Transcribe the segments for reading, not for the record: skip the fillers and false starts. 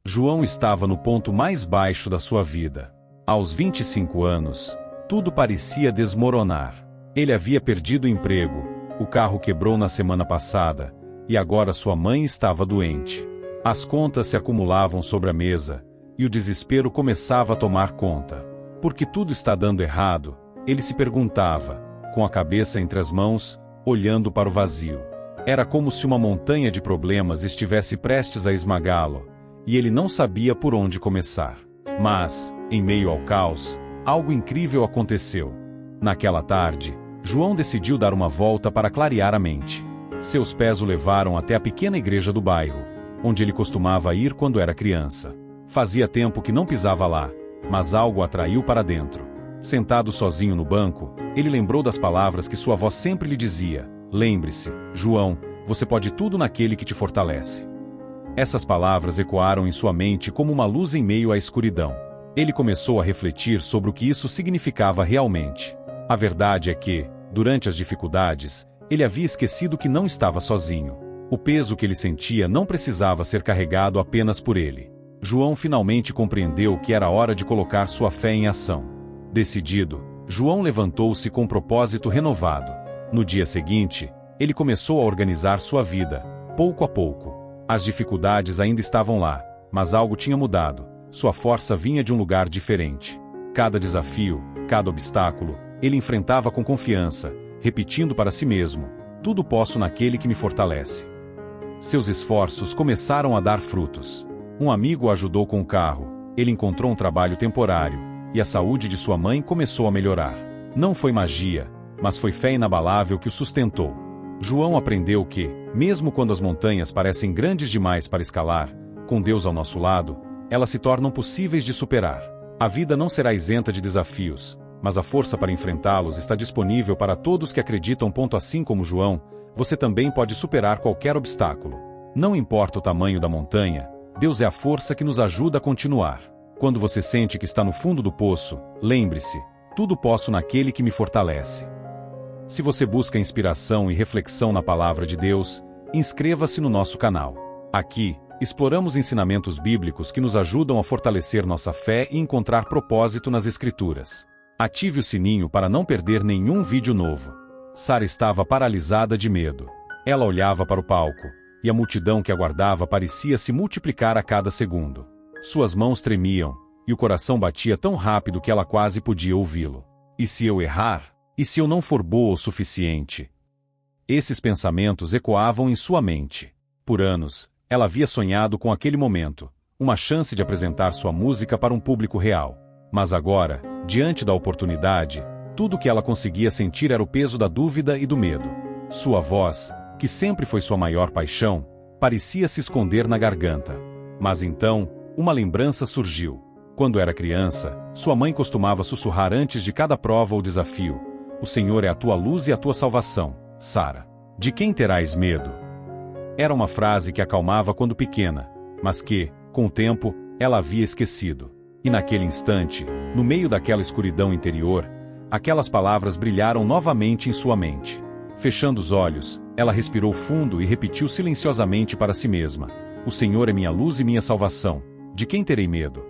João estava no ponto mais baixo da sua vida. Aos 25 anos, tudo parecia desmoronar. Ele havia perdido o emprego, o carro quebrou na semana passada, e agora sua mãe estava doente. As contas se acumulavam sobre a mesa, e o desespero começava a tomar conta. Porque tudo está dando errado, ele se perguntava, com a cabeça entre as mãos, olhando para o vazio. Era como se uma montanha de problemas estivesse prestes a esmagá-lo, e ele não sabia por onde começar. Mas, em meio ao caos, algo incrível aconteceu. Naquela tarde, João decidiu dar uma volta para clarear a mente. Seus pés o levaram até a pequena igreja do bairro, onde ele costumava ir quando era criança. Fazia tempo que não pisava lá, mas algo o atraiu para dentro. Sentado sozinho no banco, ele lembrou das palavras que sua avó sempre lhe dizia: "Lembre-se, João, você pode tudo naquele que te fortalece." Essas palavras ecoaram em sua mente como uma luz em meio à escuridão. Ele começou a refletir sobre o que isso significava realmente. A verdade é que, durante as dificuldades, ele havia esquecido que não estava sozinho. O peso que ele sentia não precisava ser carregado apenas por ele. João finalmente compreendeu que era hora de colocar sua fé em ação. Decidido, João levantou-se com um propósito renovado. No dia seguinte, ele começou a organizar sua vida, pouco a pouco. As dificuldades ainda estavam lá, mas algo tinha mudado. Sua força vinha de um lugar diferente. Cada desafio, cada obstáculo, ele enfrentava com confiança, repetindo para si mesmo: "Tudo posso naquele que me fortalece." Seus esforços começaram a dar frutos. Um amigo o ajudou com o carro, ele encontrou um trabalho temporário, e a saúde de sua mãe começou a melhorar. Não foi magia, mas foi fé inabalável que o sustentou. João aprendeu que, mesmo quando as montanhas parecem grandes demais para escalar, com Deus ao nosso lado, elas se tornam possíveis de superar. A vida não será isenta de desafios, mas a força para enfrentá-los está disponível para todos que acreditam. Assim como João, você também pode superar qualquer obstáculo. Não importa o tamanho da montanha, Deus é a força que nos ajuda a continuar. Quando você sente que está no fundo do poço, lembre-se: tudo posso naquele que me fortalece. Se você busca inspiração e reflexão na palavra de Deus, inscreva-se no nosso canal. Aqui, exploramos ensinamentos bíblicos que nos ajudam a fortalecer nossa fé e encontrar propósito nas Escrituras. Ative o sininho para não perder nenhum vídeo novo. Sara estava paralisada de medo. Ela olhava para o palco, e a multidão que aguardava parecia se multiplicar a cada segundo. Suas mãos tremiam, e o coração batia tão rápido que ela quase podia ouvi-lo. E se eu errar? E se eu não for boa o suficiente? Esses pensamentos ecoavam em sua mente. Por anos, ela havia sonhado com aquele momento, uma chance de apresentar sua música para um público real. Mas agora, diante da oportunidade, tudo o que ela conseguia sentir era o peso da dúvida e do medo. Sua voz, que sempre foi sua maior paixão, parecia se esconder na garganta. Mas então, uma lembrança surgiu. Quando era criança, sua mãe costumava sussurrar antes de cada prova ou desafio: "O Senhor é a tua luz e a tua salvação, Sara. De quem terás medo?" Era uma frase que acalmava quando pequena, mas que, com o tempo, ela havia esquecido. E naquele instante, no meio daquela escuridão interior, aquelas palavras brilharam novamente em sua mente. Fechando os olhos, ela respirou fundo e repetiu silenciosamente para si mesma: "O Senhor é minha luz e minha salvação. De quem terei medo?"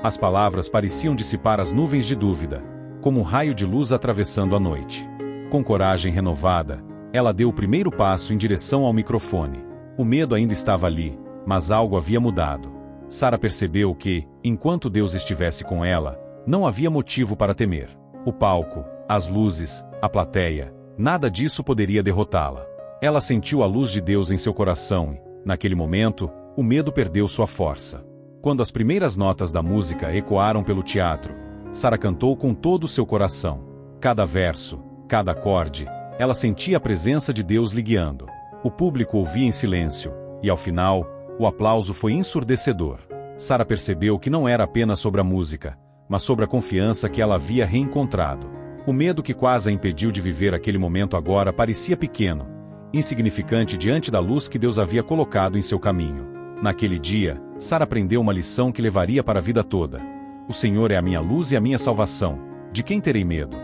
As palavras pareciam dissipar as nuvens de dúvida, como um raio de luz atravessando a noite. Com coragem renovada, ela deu o primeiro passo em direção ao microfone. O medo ainda estava ali, mas algo havia mudado. Sara percebeu que, enquanto Deus estivesse com ela, não havia motivo para temer. O palco, as luzes, a plateia, nada disso poderia derrotá-la. Ela sentiu a luz de Deus em seu coração e, naquele momento, o medo perdeu sua força. Quando as primeiras notas da música ecoaram pelo teatro, Sara cantou com todo o seu coração. Cada verso, cada acorde, ela sentia a presença de Deus lhe guiando. O público ouvia em silêncio, e ao final, o aplauso foi ensurdecedor. Sara percebeu que não era apenas sobre a música, mas sobre a confiança que ela havia reencontrado. O medo que quase a impediu de viver aquele momento agora parecia pequeno, insignificante diante da luz que Deus havia colocado em seu caminho. Naquele dia, Sara aprendeu uma lição que levaria para a vida toda. O Senhor é a minha luz e a minha salvação. De quem terei medo?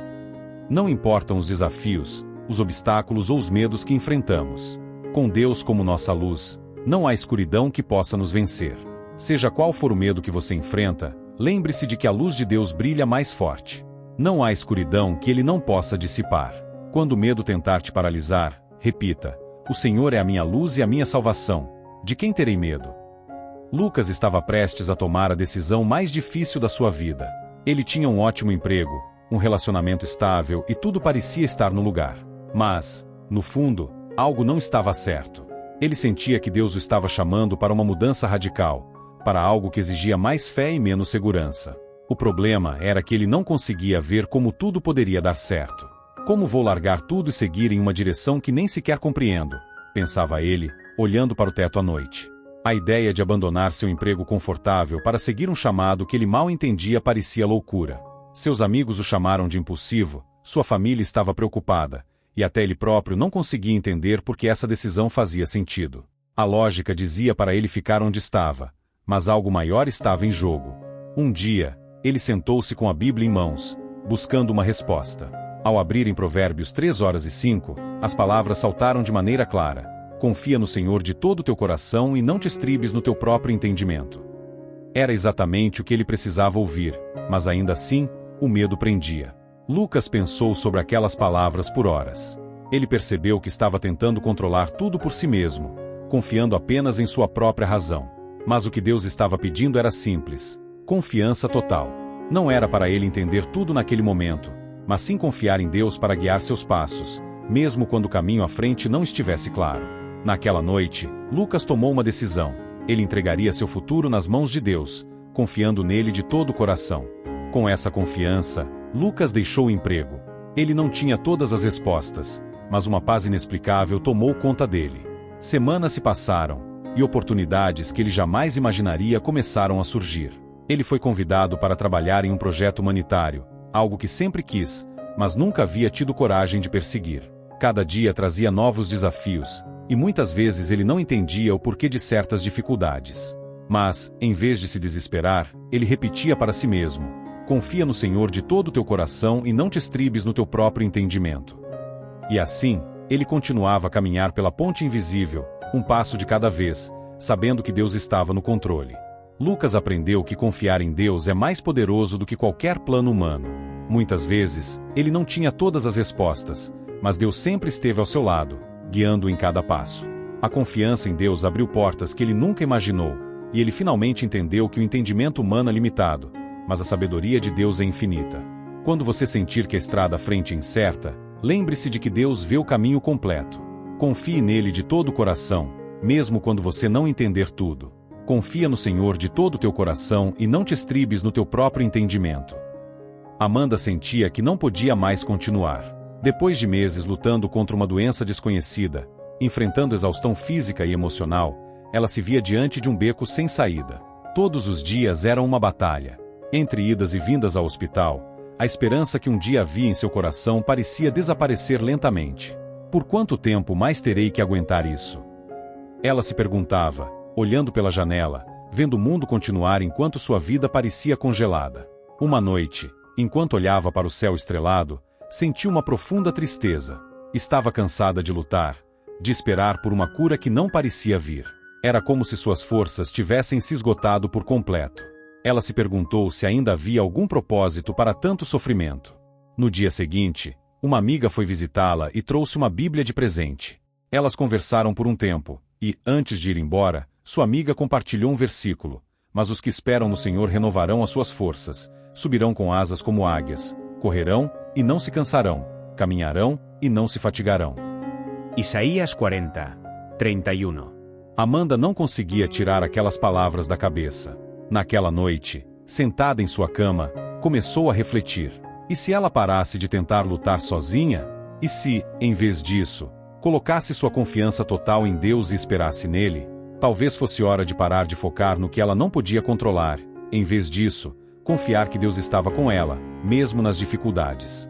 Não importam os desafios, os obstáculos ou os medos que enfrentamos. Com Deus como nossa luz, não há escuridão que possa nos vencer. Seja qual for o medo que você enfrenta, lembre-se de que a luz de Deus brilha mais forte. Não há escuridão que Ele não possa dissipar. Quando o medo tentar te paralisar, repita: o Senhor é a minha luz e a minha salvação. De quem terei medo? Lucas estava prestes a tomar a decisão mais difícil da sua vida. Ele tinha um ótimo emprego, um relacionamento estável e tudo parecia estar no lugar. Mas, no fundo, algo não estava certo. Ele sentia que Deus o estava chamando para uma mudança radical, para algo que exigia mais fé e menos segurança. O problema era que ele não conseguia ver como tudo poderia dar certo. Como vou largar tudo e seguir em uma direção que nem sequer compreendo? Pensava ele, olhando para o teto à noite. A ideia de abandonar seu emprego confortável para seguir um chamado que ele mal entendia parecia loucura. Seus amigos o chamaram de impulsivo, sua família estava preocupada, e até ele próprio não conseguia entender por que essa decisão fazia sentido. A lógica dizia para ele ficar onde estava, mas algo maior estava em jogo. Um dia, ele sentou-se com a Bíblia em mãos, buscando uma resposta. Ao abrir em Provérbios 3:05, as palavras saltaram de maneira clara: confia no Senhor de todo o teu coração e não te estribes no teu próprio entendimento. Era exatamente o que ele precisava ouvir, mas ainda assim, o medo prendia. Lucas pensou sobre aquelas palavras por horas. Ele percebeu que estava tentando controlar tudo por si mesmo, confiando apenas em sua própria razão. Mas o que Deus estava pedindo era simples: confiança total. Não era para ele entender tudo naquele momento, mas sim confiar em Deus para guiar seus passos, mesmo quando o caminho à frente não estivesse claro. Naquela noite, Lucas tomou uma decisão. Ele entregaria seu futuro nas mãos de Deus, confiando nele de todo o coração. Com essa confiança, Lucas deixou o emprego. Ele não tinha todas as respostas, mas uma paz inexplicável tomou conta dele. Semanas se passaram, e oportunidades que ele jamais imaginaria começaram a surgir. Ele foi convidado para trabalhar em um projeto humanitário, algo que sempre quis, mas nunca havia tido coragem de perseguir. Cada dia trazia novos desafios, e muitas vezes ele não entendia o porquê de certas dificuldades. Mas, em vez de se desesperar, ele repetia para si mesmo: confia no Senhor de todo o teu coração e não te estribes no teu próprio entendimento. E assim, ele continuava a caminhar pela ponte invisível, um passo de cada vez, sabendo que Deus estava no controle. Lucas aprendeu que confiar em Deus é mais poderoso do que qualquer plano humano. Muitas vezes, ele não tinha todas as respostas, mas Deus sempre esteve ao seu lado, guiando-o em cada passo. A confiança em Deus abriu portas que ele nunca imaginou, e ele finalmente entendeu que o entendimento humano é limitado, mas a sabedoria de Deus é infinita. Quando você sentir que a estrada à frente é incerta, lembre-se de que Deus vê o caminho completo. Confie nele de todo o coração, mesmo quando você não entender tudo. Confia no Senhor de todo o teu coração e não te estribes no teu próprio entendimento. Amanda sentia que não podia mais continuar. Depois de meses lutando contra uma doença desconhecida, enfrentando exaustão física e emocional, ela se via diante de um beco sem saída. Todos os dias eram uma batalha. Entre idas e vindas ao hospital, a esperança que um dia havia em seu coração parecia desaparecer lentamente. Por quanto tempo mais terei que aguentar isso? Ela se perguntava, olhando pela janela, vendo o mundo continuar enquanto sua vida parecia congelada. Uma noite, enquanto olhava para o céu estrelado, sentiu uma profunda tristeza. Estava cansada de lutar, de esperar por uma cura que não parecia vir. Era como se suas forças tivessem se esgotado por completo. Ela se perguntou se ainda havia algum propósito para tanto sofrimento. No dia seguinte, uma amiga foi visitá-la e trouxe uma Bíblia de presente. Elas conversaram por um tempo, e, antes de ir embora, sua amiga compartilhou um versículo: mas os que esperam no Senhor renovarão as suas forças, subirão com asas como águias, correrão e não se cansarão, caminharão e não se fatigarão. Isaías 40, 31. Amanda não conseguia tirar aquelas palavras da cabeça. Naquela noite, sentada em sua cama, começou a refletir. E se ela parasse de tentar lutar sozinha? E se, em vez disso, colocasse sua confiança total em Deus e esperasse nele? Talvez fosse hora de parar de focar no que ela não podia controlar. Em vez disso, confiar que Deus estava com ela, mesmo nas dificuldades.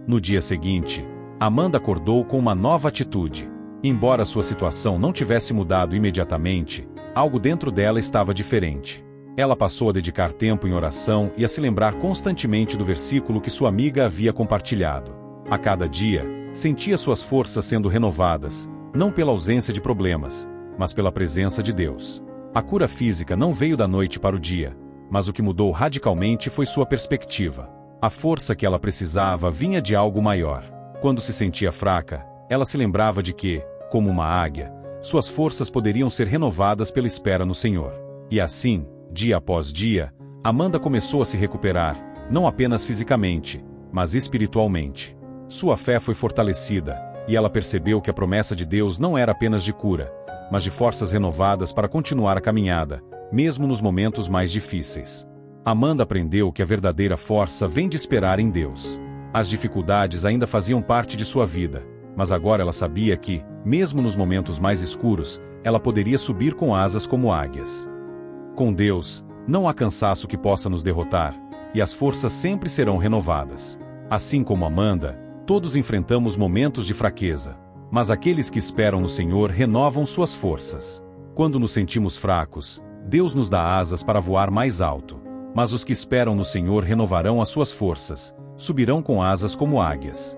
No dia seguinte, Amanda acordou com uma nova atitude. Embora sua situação não tivesse mudado imediatamente, algo dentro dela estava diferente. Ela passou a dedicar tempo em oração e a se lembrar constantemente do versículo que sua amiga havia compartilhado. A cada dia, sentia suas forças sendo renovadas, não pela ausência de problemas, mas pela presença de Deus. A cura física não veio da noite para o dia, mas o que mudou radicalmente foi sua perspectiva. A força que ela precisava vinha de algo maior. Quando se sentia fraca, ela se lembrava de que, como uma águia, suas forças poderiam ser renovadas pela espera no Senhor. E assim, dia após dia, Amanda começou a se recuperar, não apenas fisicamente, mas espiritualmente. Sua fé foi fortalecida, e ela percebeu que a promessa de Deus não era apenas de cura, mas de forças renovadas para continuar a caminhada, mesmo nos momentos mais difíceis. Amanda aprendeu que a verdadeira força vem de esperar em Deus. As dificuldades ainda faziam parte de sua vida, mas agora ela sabia que, mesmo nos momentos mais escuros, ela poderia subir com asas como águias. Com Deus, não há cansaço que possa nos derrotar, e as forças sempre serão renovadas. Assim como Amanda, todos enfrentamos momentos de fraqueza, mas aqueles que esperam no Senhor renovam suas forças. Quando nos sentimos fracos, Deus nos dá asas para voar mais alto. Mas os que esperam no Senhor renovarão as suas forças, subirão com asas como águias.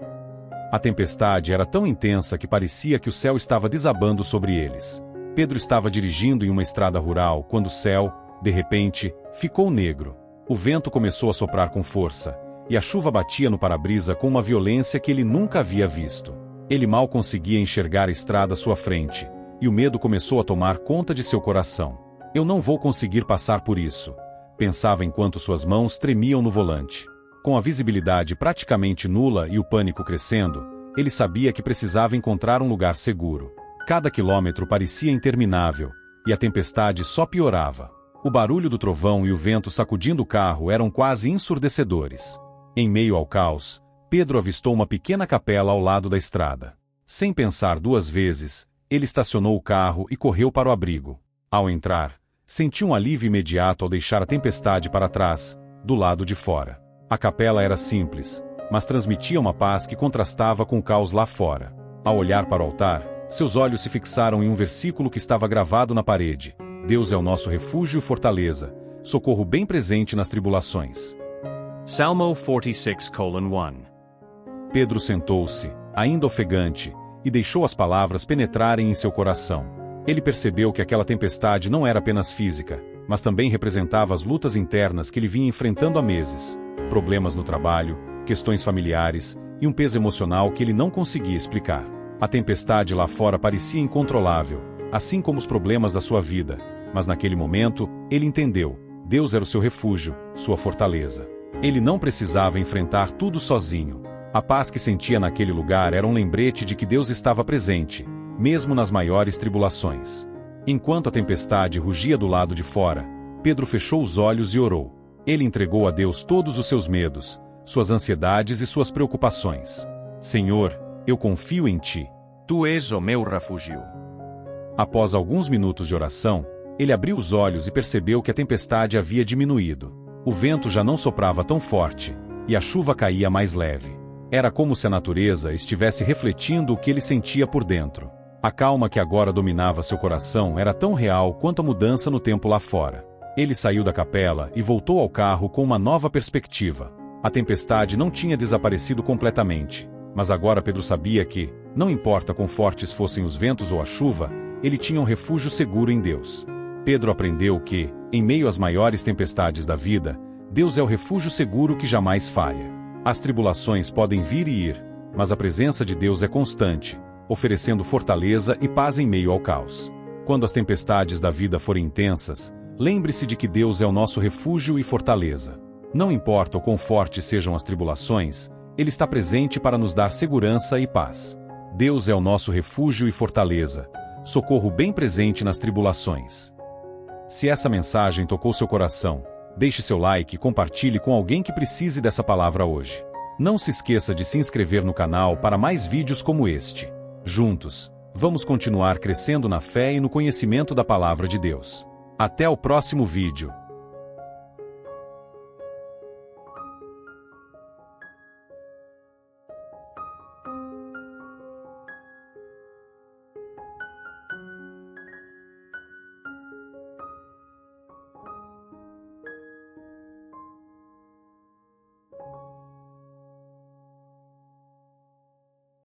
A tempestade era tão intensa que parecia que o céu estava desabando sobre eles. Pedro estava dirigindo em uma estrada rural quando o céu, de repente, ficou negro. O vento começou a soprar com força, e a chuva batia no para-brisa com uma violência que ele nunca havia visto. Ele mal conseguia enxergar a estrada à sua frente, e o medo começou a tomar conta de seu coração. Eu não vou conseguir passar por isso, pensava enquanto suas mãos tremiam no volante. Com a visibilidade praticamente nula e o pânico crescendo, ele sabia que precisava encontrar um lugar seguro. Cada quilômetro parecia interminável, e a tempestade só piorava. O barulho do trovão e o vento sacudindo o carro eram quase ensurdecedores. Em meio ao caos, Pedro avistou uma pequena capela ao lado da estrada. Sem pensar duas vezes, ele estacionou o carro e correu para o abrigo. Ao entrar, sentiu um alívio imediato ao deixar a tempestade para trás, do lado de fora. A capela era simples, mas transmitia uma paz que contrastava com o caos lá fora. Ao olhar para o altar, seus olhos se fixaram em um versículo que estava gravado na parede: Deus é o nosso refúgio e fortaleza, socorro bem presente nas tribulações. Salmo 46:1. Pedro sentou-se, ainda ofegante, e deixou as palavras penetrarem em seu coração. Ele percebeu que aquela tempestade não era apenas física, mas também representava as lutas internas que ele vinha enfrentando há meses, problemas no trabalho, questões familiares e um peso emocional que ele não conseguia explicar. A tempestade lá fora parecia incontrolável, assim como os problemas da sua vida, mas naquele momento, ele entendeu: Deus era o seu refúgio, sua fortaleza. Ele não precisava enfrentar tudo sozinho. A paz que sentia naquele lugar era um lembrete de que Deus estava presente, mesmo nas maiores tribulações. Enquanto a tempestade rugia do lado de fora, Pedro fechou os olhos e orou. Ele entregou a Deus todos os seus medos, suas ansiedades e suas preocupações. Senhor, eu confio em Ti. Tu és o meu refúgio. Após alguns minutos de oração, ele abriu os olhos e percebeu que a tempestade havia diminuído. O vento já não soprava tão forte, e a chuva caía mais leve. Era como se a natureza estivesse refletindo o que ele sentia por dentro. A calma que agora dominava seu coração era tão real quanto a mudança no tempo lá fora. Ele saiu da capela e voltou ao carro com uma nova perspectiva. A tempestade não tinha desaparecido completamente, mas agora Pedro sabia que, não importa quão fortes fossem os ventos ou a chuva, ele tinha um refúgio seguro em Deus. Pedro aprendeu que, em meio às maiores tempestades da vida, Deus é o refúgio seguro que jamais falha. As tribulações podem vir e ir, mas a presença de Deus é constante, oferecendo fortaleza e paz em meio ao caos. Quando as tempestades da vida forem intensas, lembre-se de que Deus é o nosso refúgio e fortaleza. Não importa o quão fortes sejam as tribulações, Ele está presente para nos dar segurança e paz. Deus é o nosso refúgio e fortaleza, socorro bem presente nas tribulações. Se essa mensagem tocou seu coração, deixe seu like e compartilhe com alguém que precise dessa palavra hoje. Não se esqueça de se inscrever no canal para mais vídeos como este. Juntos, vamos continuar crescendo na fé e no conhecimento da palavra de Deus. Até o próximo vídeo.